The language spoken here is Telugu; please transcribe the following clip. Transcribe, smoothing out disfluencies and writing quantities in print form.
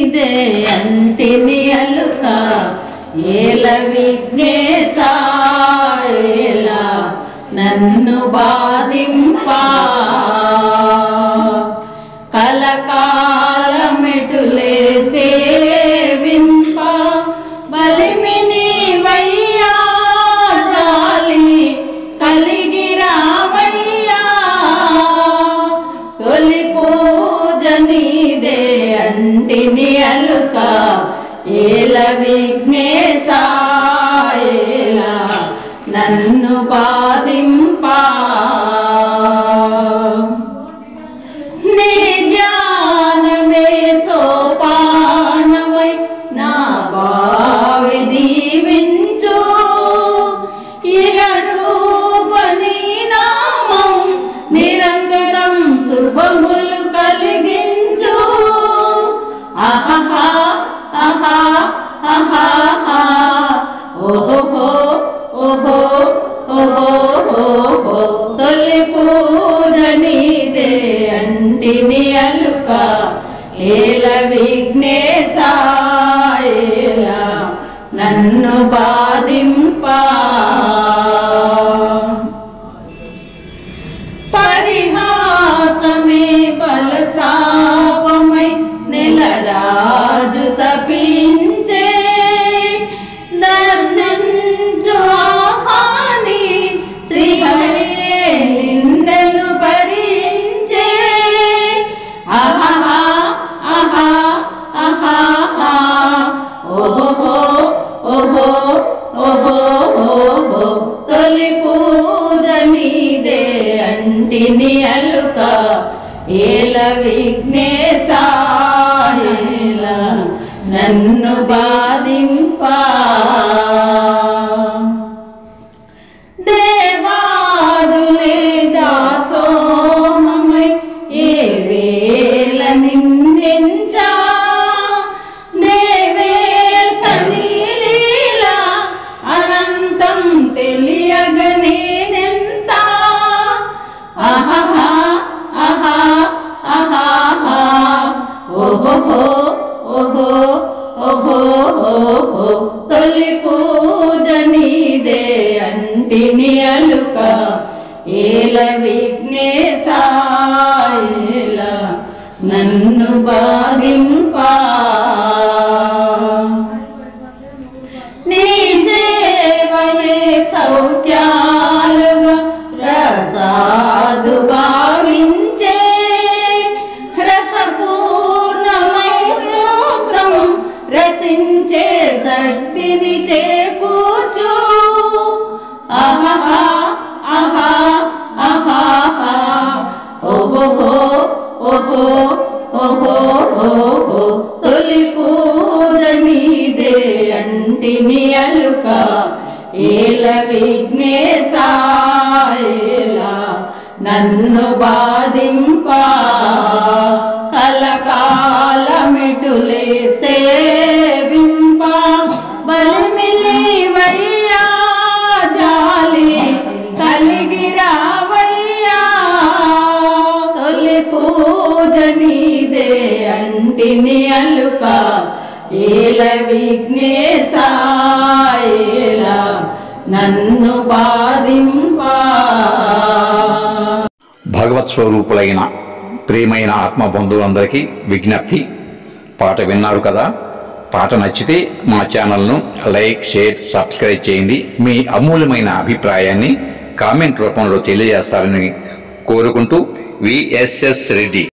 నీదే అంటిని అలుక ఏల విఘ్నేశా ఏలా నన్ను బాధింపా కలకాలమెటులే సేవింప బలిమిని వయ్యా జాలి కలిగి రావయ్యా తొలి పూజ నీదే అంటిని అలుక ఏల విఘ్నేశా ఏలా నన్ను బాధింపా నీ జ్ఞానమే సోపానమై నా భావి దీవించు ఇహ రూపని నామం నిరంతరం శుభములు కలిగించు ఆహా ఆహా ఆహా ఓహో ఓహో ఓహో ఓహో తొలి పూజ నీదే అంటిని అలుక ఏల విఘ్నేశా ఏలా నన్ను బాధింపా పరిహాసమే పలసాపమై నెలరాజు తపించే దర్శించు ఆహాని శ్రీహరి నిందను భరించే ఆహా ఆహా ఆహా ఓహో ఓహో ఓహో ఓహో తొలి పూజ నీదే అంటిని అలుక ఏల విఘ్నేశా ఏలా నన్ను బాధింపా దేవాదులే దాసోహమై ఏ వేళ నిందించా దేవేశ నీలీలా అనంతం తెలియగనేనెంత ఆహా ఆహా ఆహా ఓహో ఓహో ఓహో ఓహో తొలి పూజ నీదే అంటిని అలుక ఏల విఘ్నేశా ఏలా నన్ను బాధింపా నీ సేవమే సౌఖ్యాలుగా రసాదు భావించే రసపూర్ణమై సూత్రం రసించే శక్తిని చేకూర్చు ఆహా ఆహా ఆహా ఓహో ఓహో ఓహో ఓహో తొలి పూజ నీదే అంటిని అలుక ఏల విఘ్నేశా ఏలా నన్ను బాధింపా కలకాలమెటులే సేవింప బలిమిని వయ్యా జాలి కలిగి రావయ్యా తొలి పూజ నీదే అంటిని అలుక ఏల విఘ్నేశా ఏలా నన్ను బాధింపా భగవత్ స్వరూపులైన ప్రియమైన ఆత్మబంధువులందరికీ విజ్ఞప్తి, పాట విన్నారు కదా. పాట నచ్చితే మా ఛానల్ను లైక్, షేర్, సబ్స్క్రైబ్ చేయండి. మీ అమూల్యమైన అభిప్రాయాన్ని కామెంట్ రూపంలో తెలియజేస్తారని కోరుకుంటూ విఎస్ఎస్ రెడ్డి.